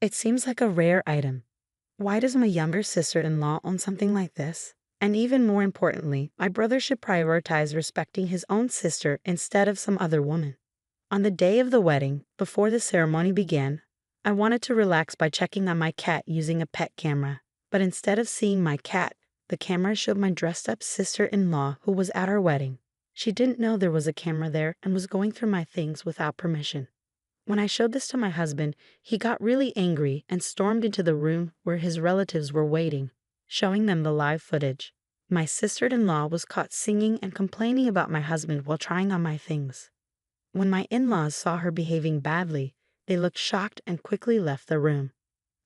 It seems like a rare item. Why does my younger sister-in-law own something like this? And even more importantly, my brother should prioritize respecting his own sister instead of some other woman. On the day of the wedding, before the ceremony began, I wanted to relax by checking on my cat using a pet camera. But instead of seeing my cat, the camera showed my dressed-up sister-in-law who was at our wedding. She didn't know there was a camera there and was going through my things without permission. When I showed this to my husband, he got really angry and stormed into the room where his relatives were waiting, showing them the live footage. My sister-in-law was caught singing and complaining about my husband while trying on my things. When my in-laws saw her behaving badly, they looked shocked and quickly left the room.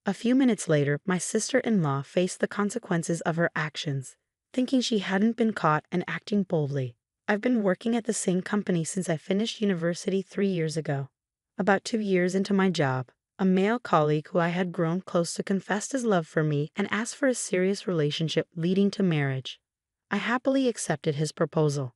A few minutes later, my sister-in-law faced the consequences of her actions, thinking she hadn't been caught and acting boldly. I've been working at the same company since I finished university 3 years ago. About 2 years into my job, a male colleague who I had grown close to confessed his love for me and asked for a serious relationship leading to marriage. I happily accepted his proposal.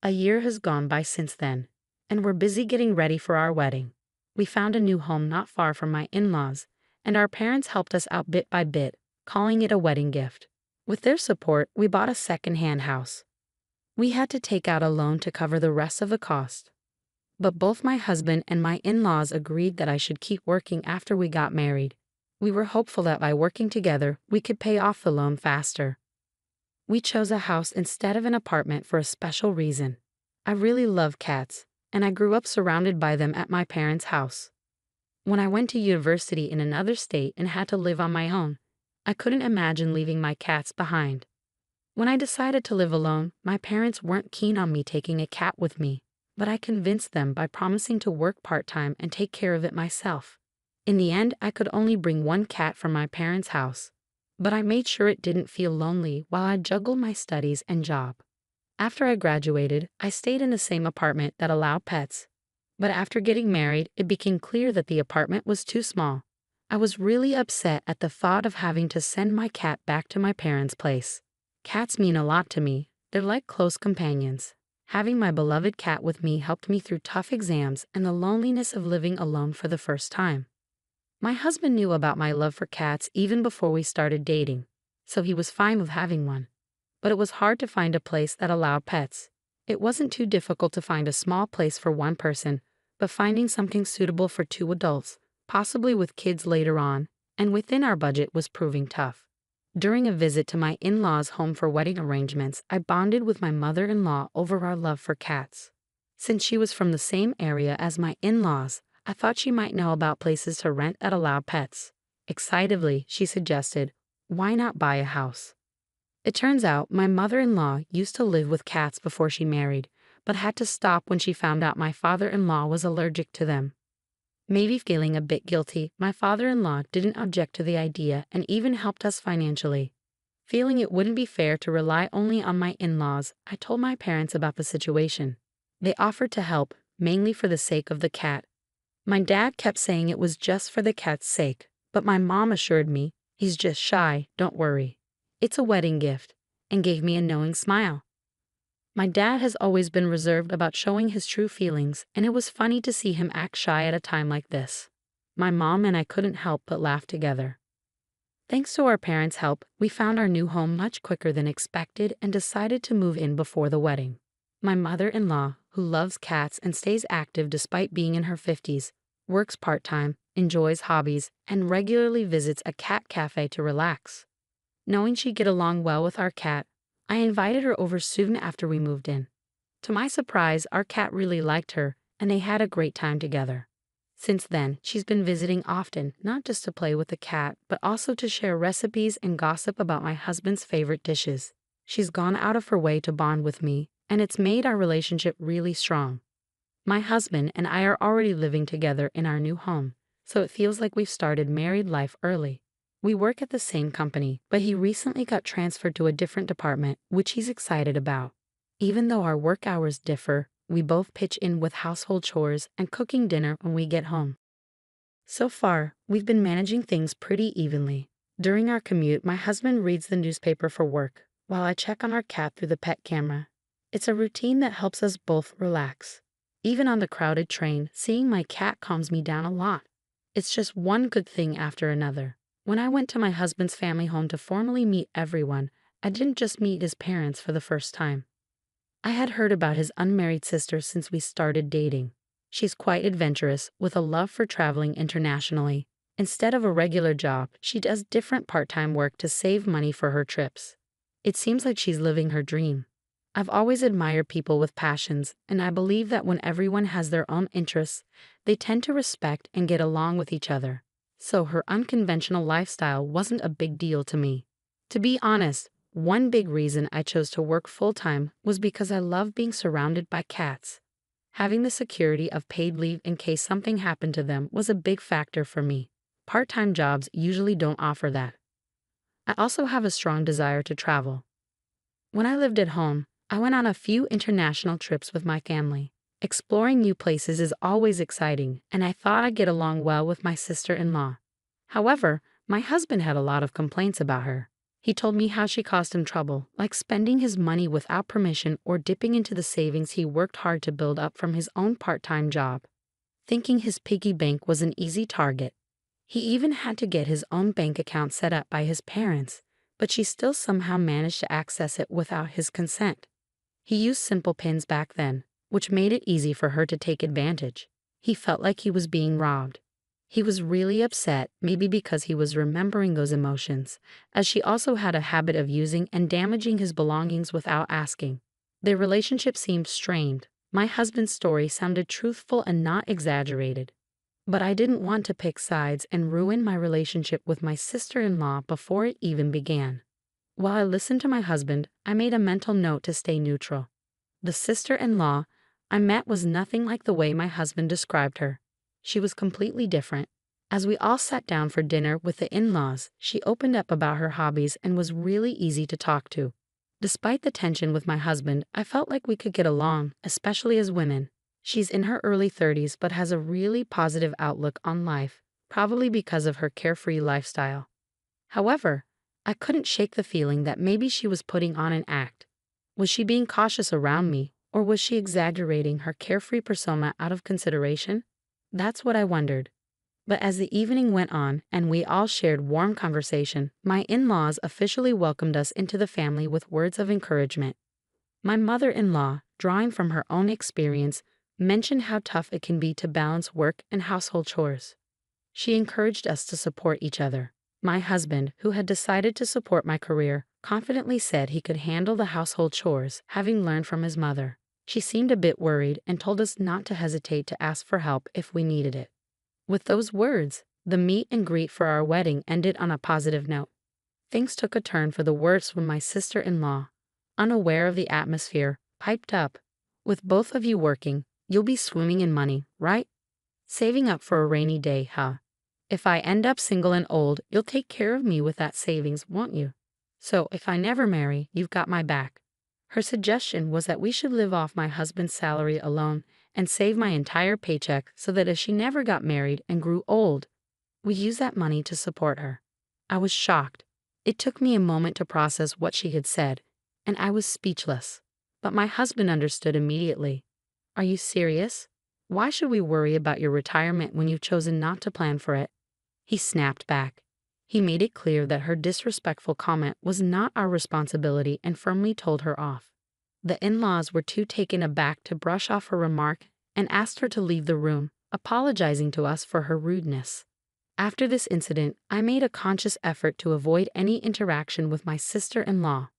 A year has gone by since then, and we're busy getting ready for our wedding. We found a new home not far from my in-laws, and our parents helped us out bit by bit, calling it a wedding gift. With their support, we bought a second-hand house. We had to take out a loan to cover the rest of the cost. But both my husband and my in-laws agreed that I should keep working after we got married. We were hopeful that by working together, we could pay off the loan faster. We chose a house instead of an apartment for a special reason. I really love cats, and I grew up surrounded by them at my parents' house. When I went to university in another state and had to live on my own, I couldn't imagine leaving my cats behind. When I decided to live alone, my parents weren't keen on me taking a cat with me, but I convinced them by promising to work part-time and take care of it myself. In the end, I could only bring one cat from my parents' house, but I made sure it didn't feel lonely while I juggled my studies and job. After I graduated, I stayed in the same apartment that allowed pets, but after getting married, it became clear that the apartment was too small. I was really upset at the thought of having to send my cat back to my parents' place. Cats mean a lot to me. They're like close companions. Having my beloved cat with me helped me through tough exams and the loneliness of living alone for the first time. My husband knew about my love for cats even before we started dating, so he was fine with having one. But it was hard to find a place that allowed pets. It wasn't too difficult to find a small place for one person, but finding something suitable for 2 adults, possibly with kids later on, and within our budget was proving tough. During a visit to my in-laws' home for wedding arrangements, I bonded with my mother-in-law over our love for cats. Since she was from the same area as my in-laws, I thought she might know about places to rent that allowed pets. Excitedly, she suggested, "Why not buy a house?" It turns out my mother-in-law used to live with cats before she married, but had to stop when she found out my father-in-law was allergic to them. Maybe feeling a bit guilty, my father-in-law didn't object to the idea and even helped us financially. Feeling it wouldn't be fair to rely only on my in-laws, I told my parents about the situation. They offered to help, mainly for the sake of the cat. My dad kept saying it was just for the cat's sake, but my mom assured me, "He's just shy, don't worry. It's a wedding gift," and gave me a knowing smile. My dad has always been reserved about showing his true feelings, and it was funny to see him act shy at a time like this. My mom and I couldn't help but laugh together. Thanks to our parents' help, we found our new home much quicker than expected and decided to move in before the wedding. My mother-in-law, who loves cats and stays active despite being in her 50s, works part-time, enjoys hobbies, and regularly visits a cat cafe to relax. Knowing she'd get along well with our cat, I invited her over soon after we moved in. To my surprise, our cat really liked her, and they had a great time together. Since then, she's been visiting often, not just to play with the cat, but also to share recipes and gossip about my husband's favorite dishes. She's gone out of her way to bond with me, and it's made our relationship really strong. My husband and I are already living together in our new home, so it feels like we've started married life early. We work at the same company, but he recently got transferred to a different department, which he's excited about. Even though our work hours differ, we both pitch in with household chores and cooking dinner when we get home. So far, we've been managing things pretty evenly. During our commute, my husband reads the newspaper for work, while I check on our cat through the pet camera. It's a routine that helps us both relax. Even on the crowded train, seeing my cat calms me down a lot. It's just one good thing after another. When I went to my husband's family home to formally meet everyone, I didn't just meet his parents for the first time. I had heard about his unmarried sister since we started dating. She's quite adventurous, with a love for traveling internationally. Instead of a regular job, she does different part-time work to save money for her trips. It seems like she's living her dream. I've always admired people with passions, and I believe that when everyone has their own interests, they tend to respect and get along with each other. So her unconventional lifestyle wasn't a big deal to me. To be honest, one big reason I chose to work full-time was because I love being surrounded by cats. Having the security of paid leave in case something happened to them was a big factor for me. Part-time jobs usually don't offer that. I also have a strong desire to travel. When I lived at home, I went on a few international trips with my family. Exploring new places is always exciting, and I thought I'd get along well with my sister-in-law. However, my husband had a lot of complaints about her. He told me how she caused him trouble, like spending his money without permission or dipping into the savings he worked hard to build up from his own part-time job. Thinking his piggy bank was an easy target, he even had to get his own bank account set up by his parents, but she still somehow managed to access it without his consent. He used simple pins back then, which made it easy for her to take advantage. He felt like he was being robbed. He was really upset, maybe because he was remembering those emotions, as she also had a habit of using and damaging his belongings without asking. Their relationship seemed strained. My husband's story sounded truthful and not exaggerated. But I didn't want to pick sides and ruin my relationship with my sister-in-law before it even began. While I listened to my husband, I made a mental note to stay neutral. The sister-in-law I met was nothing like the way my husband described her. She was completely different. As we all sat down for dinner with the in-laws, she opened up about her hobbies and was really easy to talk to. Despite the tension with my husband, I felt like we could get along, especially as women. She's in her early 30s but has a really positive outlook on life, probably because of her carefree lifestyle. However, I couldn't shake the feeling that maybe she was putting on an act. Was she being cautious around me, or was she exaggerating her carefree persona out of consideration? That's what I wondered. But as the evening went on and we all shared warm conversation, my in-laws officially welcomed us into the family with words of encouragement. My mother-in-law, drawing from her own experience, mentioned how tough it can be to balance work and household chores. She encouraged us to support each other. My husband, who had decided to support my career, confidently said he could handle the household chores, having learned from his mother. She seemed a bit worried and told us not to hesitate to ask for help if we needed it. With those words, the meet and greet for our wedding ended on a positive note. Things took a turn for the worse when my sister-in-law, unaware of the atmosphere, piped up, "With both of you working, you'll be swimming in money, right? Saving up for a rainy day, huh? If I end up single and old, you'll take care of me with that savings, won't you? So if I never marry, you've got my back." Her suggestion was that we should live off my husband's salary alone and save my entire paycheck so that if she never got married and grew old, we use that money to support her. I was shocked. It took me a moment to process what she had said, and I was speechless. But my husband understood immediately. "Are you serious? Why should we worry about your retirement when you've chosen not to plan for it?" He snapped back. He made it clear that her disrespectful comment was not our responsibility and firmly told her off. The in-laws were too taken aback to brush off her remark and asked her to leave the room, apologizing to us for her rudeness. After this incident, I made a conscious effort to avoid any interaction with my sister-in-law.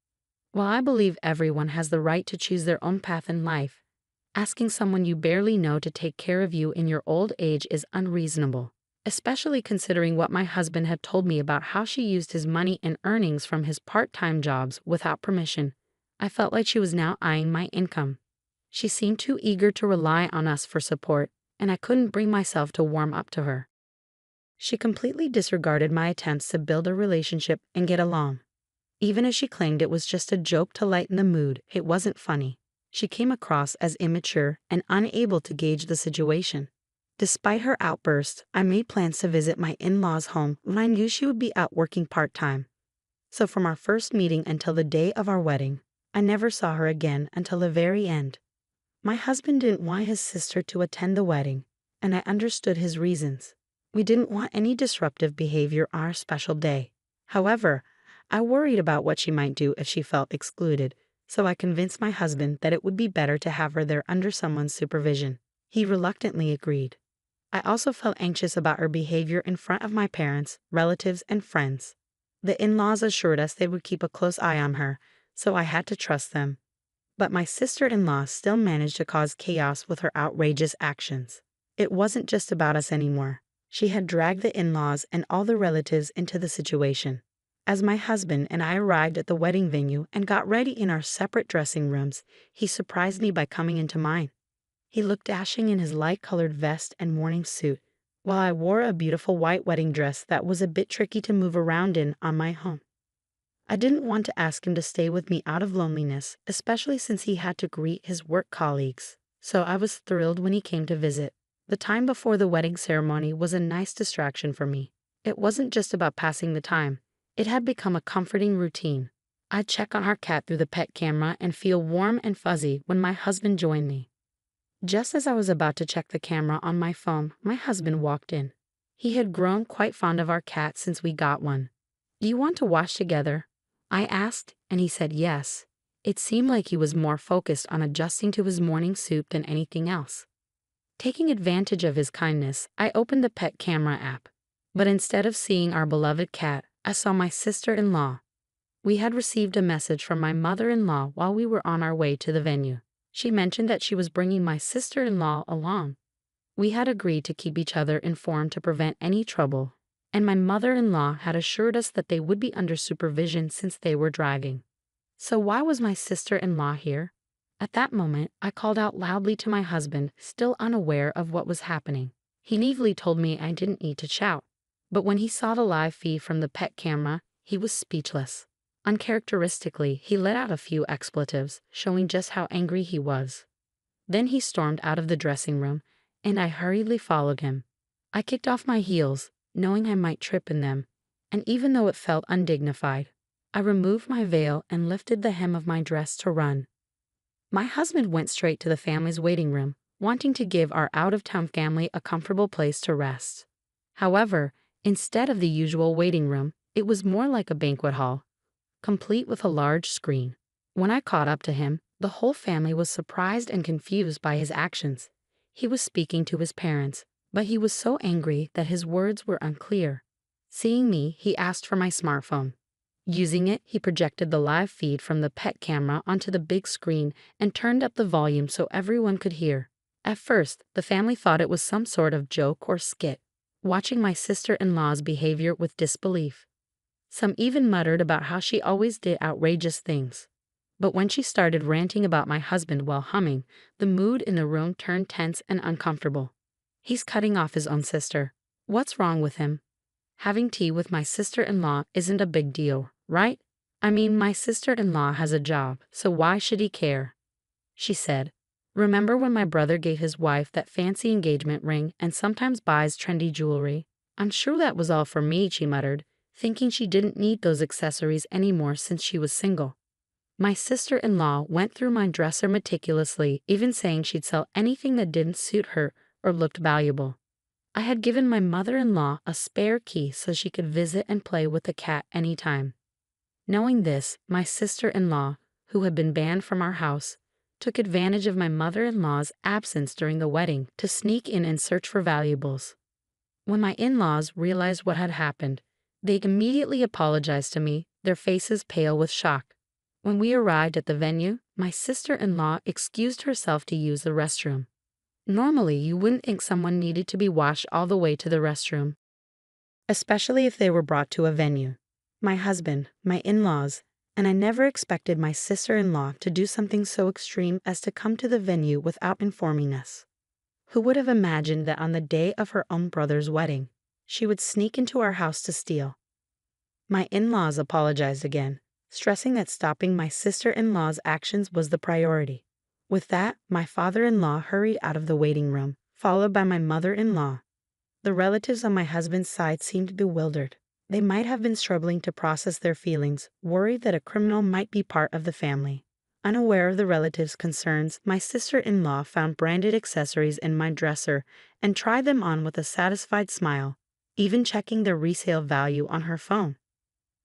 While I believe everyone has the right to choose their own path in life, asking someone you barely know to take care of you in your old age is unreasonable, especially considering what my husband had told me about how she used his money and earnings from his part-time jobs without permission. I felt like she was now eyeing my income. She seemed too eager to rely on us for support, and I couldn't bring myself to warm up to her. She completely disregarded my attempts to build a relationship and get along. Even as she claimed it was just a joke to lighten the mood, it wasn't funny. She came across as immature and unable to gauge the situation. Despite her outburst, I made plans to visit my in-laws' home when I knew she would be out working part-time. So from our first meeting until the day of our wedding, I never saw her again until the very end. My husband didn't want his sister to attend the wedding, and I understood his reasons. We didn't want any disruptive behavior on our special day. However, I worried about what she might do if she felt excluded, so I convinced my husband that it would be better to have her there under someone's supervision. He reluctantly agreed. I also felt anxious about her behavior in front of my parents, relatives, and friends. The in-laws assured us they would keep a close eye on her, so I had to trust them. But my sister-in-law still managed to cause chaos with her outrageous actions. It wasn't just about us anymore. She had dragged the in-laws and all the relatives into the situation. As my husband and I arrived at the wedding venue and got ready in our separate dressing rooms, he surprised me by coming into mine. He looked dashing in his light-colored vest and morning suit, while I wore a beautiful white wedding dress that was a bit tricky to move around in on my own. I didn't want to ask him to stay with me out of loneliness, especially since he had to greet his work colleagues, so I was thrilled when he came to visit. The time before the wedding ceremony was a nice distraction for me. It wasn't just about passing the time. It had become a comforting routine. I'd check on our cat through the pet camera and feel warm and fuzzy when my husband joined me. Just as I was about to check the camera on my phone, my husband walked in. He had grown quite fond of our cat since we got one. "Do you want to wash together?" I asked, and he said yes. It seemed like he was more focused on adjusting to his morning suit than anything else. Taking advantage of his kindness, I opened the pet camera app. But instead of seeing our beloved cat, I saw my sister-in-law. We had received a message from my mother-in-law while we were on our way to the venue. She mentioned that she was bringing my sister-in-law along. We had agreed to keep each other informed to prevent any trouble, and my mother-in-law had assured us that they would be under supervision since they were driving. So why was my sister-in-law here? At that moment, I called out loudly to my husband, still unaware of what was happening. He naively told me I didn't need to shout, but when he saw the live feed from the pet camera, he was speechless. Uncharacteristically, he let out a few expletives, showing just how angry he was. Then he stormed out of the dressing room, and I hurriedly followed him. I kicked off my heels, knowing I might trip in them, and even though it felt undignified, I removed my veil and lifted the hem of my dress to run. My husband went straight to the family's waiting room, wanting to give our out-of-town family a comfortable place to rest. However, instead of the usual waiting room, it was more like a banquet hall, complete with a large screen. When I caught up to him, the whole family was surprised and confused by his actions. He was speaking to his parents, but he was so angry that his words were unclear. Seeing me, he asked for my smartphone. Using it, he projected the live feed from the pet camera onto the big screen and turned up the volume so everyone could hear. At first, the family thought it was some sort of joke or skit, watching my sister-in-law's behavior with disbelief. Some even muttered about how she always did outrageous things. But when she started ranting about my husband while humming, the mood in the room turned tense and uncomfortable. "He's cutting off his own sister. What's wrong with him? Having tea with my sister-in-law isn't a big deal, right? I mean, my sister-in-law has a job, so why should he care?" she said. "Remember when my brother gave his wife that fancy engagement ring and sometimes buys trendy jewelry? I'm sure that was all for me," she muttered, thinking she didn't need those accessories anymore since she was single. My sister-in-law went through my dresser meticulously, even saying she'd sell anything that didn't suit her or looked valuable. I had given my mother-in-law a spare key so she could visit and play with the cat anytime. Knowing this, my sister-in-law, who had been banned from our house, took advantage of my mother-in-law's absence during the wedding to sneak in and search for valuables. When my in-laws realized what had happened, they immediately apologized to me, their faces pale with shock. When we arrived at the venue, my sister-in-law excused herself to use the restroom. Normally, you wouldn't think someone needed to be washed all the way to the restroom, especially if they were brought to a venue. My husband, my in-laws, and I never expected my sister-in-law to do something so extreme as to come to the venue without informing us. Who would have imagined that on the day of her own brother's wedding, she would sneak into our house to steal? My in-laws apologized again, stressing that stopping my sister-in-law's actions was the priority. With that, my father-in-law hurried out of the waiting room, followed by my mother-in-law. The relatives on my husband's side seemed bewildered. They might have been struggling to process their feelings, worried that a criminal might be part of the family. Unaware of the relatives' concerns, my sister-in-law found branded accessories in my dresser and tried them on with a satisfied smile. even checking the resale value on her phone.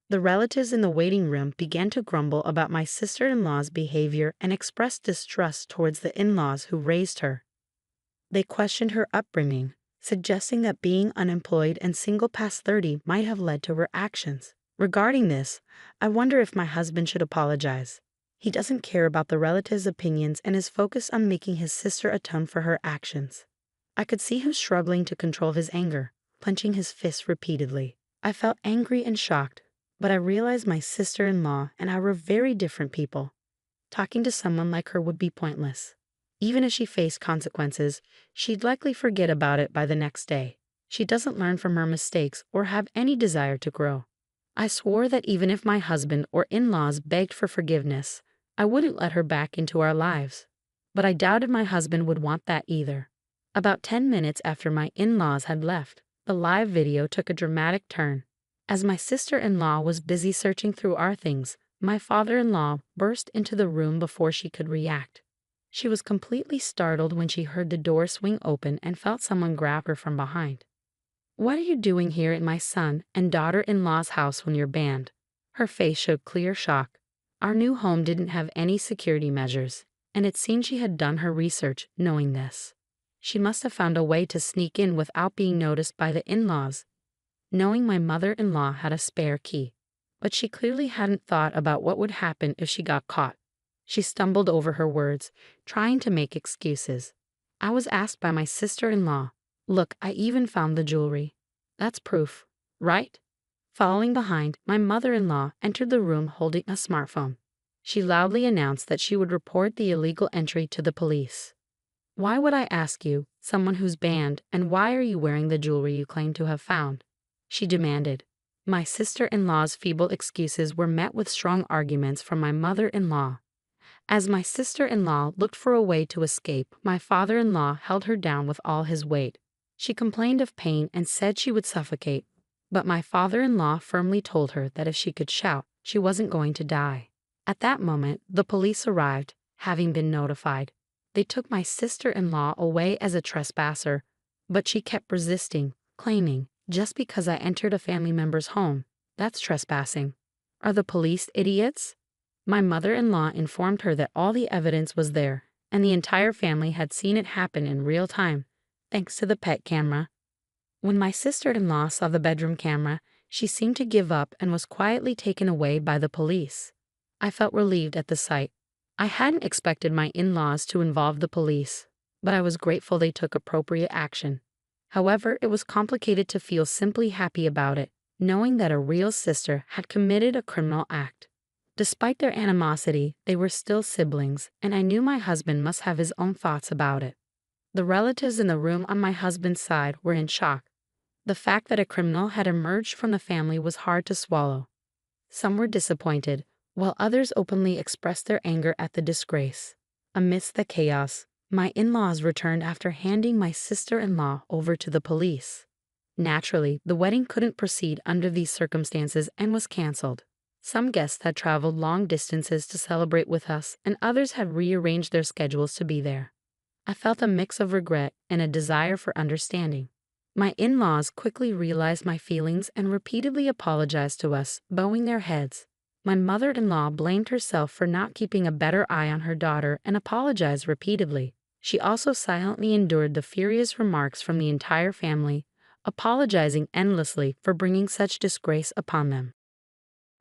The relatives in the waiting room began to grumble about my sister-in-law's behavior and expressed distrust towards the in-laws who raised her. They questioned her upbringing, suggesting that being unemployed and single past 30 might have led to her actions. Regarding this, I wonder if my husband should apologize. He doesn't care about the relatives' opinions and is focused on making his sister atone for her actions. I could see him struggling to control his anger, clenching his fists repeatedly. I felt angry and shocked, but I realized my sister-in-law and I were very different people. Talking to someone like her would be pointless. Even if she faced consequences, she'd likely forget about it by the next day. She doesn't learn from her mistakes or have any desire to grow. I swore that even if my husband or in-laws begged for forgiveness, I wouldn't let her back into our lives. But I doubted my husband would want that either. About 10 minutes after my in-laws had left, the live video took a dramatic turn. As my sister-in-law was busy searching through our things, my father-in-law burst into the room before she could react. She was completely startled when she heard the door swing open and felt someone grab her from behind. "What are you doing here in my son and daughter-in-law's house when you're banned?" Her face showed clear shock. Our new home didn't have any security measures, and it seemed she had done her research knowing this. She must have found a way to sneak in without being noticed by the in-laws, knowing my mother-in-law had a spare key. But she clearly hadn't thought about what would happen if she got caught. She stumbled over her words, trying to make excuses. I was asked by my sister-in-law, "Look, I even found the jewelry. That's proof, right?" Following behind, my mother-in-law entered the room holding a smartphone. She loudly announced that she would report the illegal entry to the police. "Why would I ask you, someone who's banned, and why are you wearing the jewelry you claim to have found?" she demanded. My sister-in-law's feeble excuses were met with strong arguments from my mother-in-law. As my sister-in-law looked for a way to escape, my father-in-law held her down with all his weight. She complained of pain and said she would suffocate, but my father-in-law firmly told her that if she could shout, she wasn't going to die. At that moment, the police arrived, having been notified. They took my sister-in-law away as a trespasser, but she kept resisting, claiming, "Just because I entered a family member's home, that's trespassing. Are the police idiots?" My mother-in-law informed her that all the evidence was there, and the entire family had seen it happen in real time, thanks to the pet camera. When my sister-in-law saw the bedroom camera, she seemed to give up and was quietly taken away by the police. I felt relieved at the sight. I hadn't expected my in-laws to involve the police, but I was grateful they took appropriate action. However, it was complicated to feel simply happy about it, knowing that a real sister had committed a criminal act. Despite their animosity, they were still siblings, and I knew my husband must have his own thoughts about it. The relatives in the room on my husband's side were in shock. The fact that a criminal had emerged from the family was hard to swallow. Some were disappointed, while others openly expressed their anger at the disgrace. Amidst the chaos, my in-laws returned after handing my sister-in-law over to the police. Naturally, the wedding couldn't proceed under these circumstances and was canceled. Some guests had traveled long distances to celebrate with us, and others had rearranged their schedules to be there. I felt a mix of regret and a desire for understanding. My in-laws quickly realized my feelings and repeatedly apologized to us, bowing their heads. My mother-in-law blamed herself for not keeping a better eye on her daughter and apologized repeatedly. She also silently endured the furious remarks from the entire family, apologizing endlessly for bringing such disgrace upon them.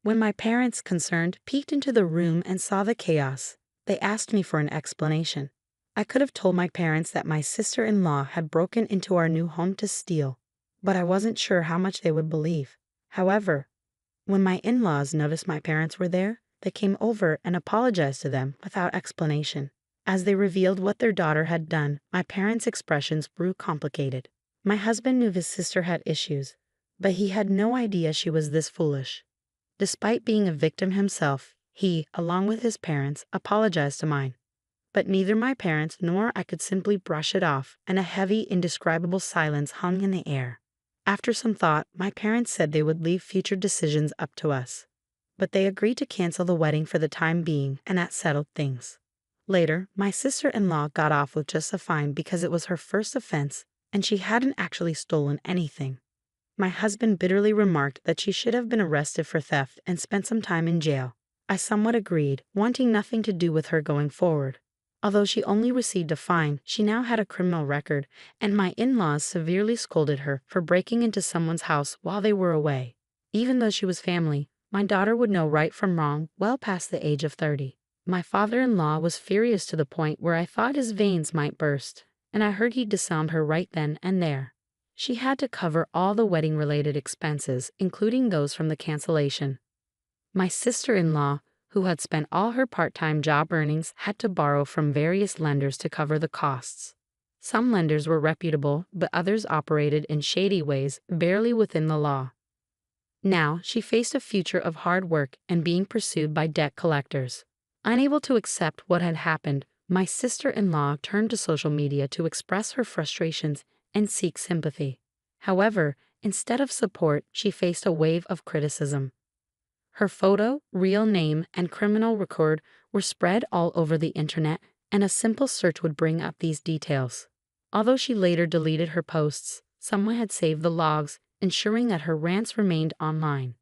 When my parents, concerned, peeked into the room and saw the chaos, they asked me for an explanation. I could have told my parents that my sister-in-law had broken into our new home to steal, but I wasn't sure how much they would believe. However, when my in-laws noticed my parents were there, they came over and apologized to them without explanation. As they revealed what their daughter had done, my parents' expressions grew complicated. My husband knew his sister had issues, but he had no idea she was this foolish. Despite being a victim himself, he, along with his parents, apologized to mine. But neither my parents nor I could simply brush it off, and a heavy, indescribable silence hung in the air. After some thought, my parents said they would leave future decisions up to us. But they agreed to cancel the wedding for the time being, and that settled things. Later, my sister-in-law got off with just a fine because it was her first offense, and she hadn't actually stolen anything. My husband bitterly remarked that she should have been arrested for theft and spent some time in jail. I somewhat agreed, wanting nothing to do with her going forward. Although she only received a fine, she now had a criminal record, and my in-laws severely scolded her for breaking into someone's house while they were away. Even though she was family, my daughter would know right from wrong well past the age of 30. My father-in-law was furious to the point where I thought his veins might burst, and I heard he disowned her right then and there. She had to cover all the wedding-related expenses, including those from the cancellation. My sister-in-law, who had spent all her part-time job earnings, had to borrow from various lenders to cover the costs. Some lenders were reputable, but others operated in shady ways, barely within the law. Now, she faced a future of hard work and being pursued by debt collectors. Unable to accept what had happened, my sister-in-law turned to social media to express her frustrations and seek sympathy. However, instead of support, she faced a wave of criticism. Her photo, real name, and criminal record were spread all over the internet, and a simple search would bring up these details. Although she later deleted her posts, someone had saved the logs, ensuring that her rants remained online.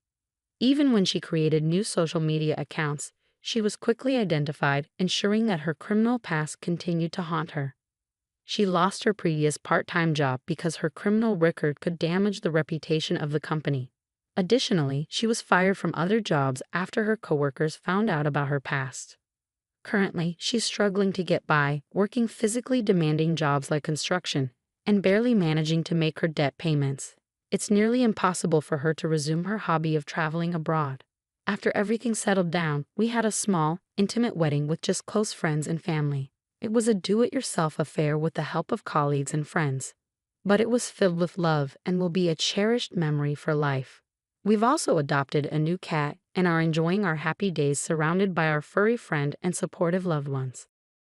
Even when she created new social media accounts, she was quickly identified, ensuring that her criminal past continued to haunt her. She lost her previous part-time job because her criminal record could damage the reputation of the company. Additionally, she was fired from other jobs after her coworkers found out about her past. Currently, she's struggling to get by, working physically demanding jobs like construction, and barely managing to make her debt payments. It's nearly impossible for her to resume her hobby of traveling abroad. After everything settled down, we had a small, intimate wedding with just close friends and family. It was a do-it-yourself affair with the help of colleagues and friends. But it was filled with love and will be a cherished memory for life. We've also adopted a new cat and are enjoying our happy days surrounded by our furry friend and supportive loved ones.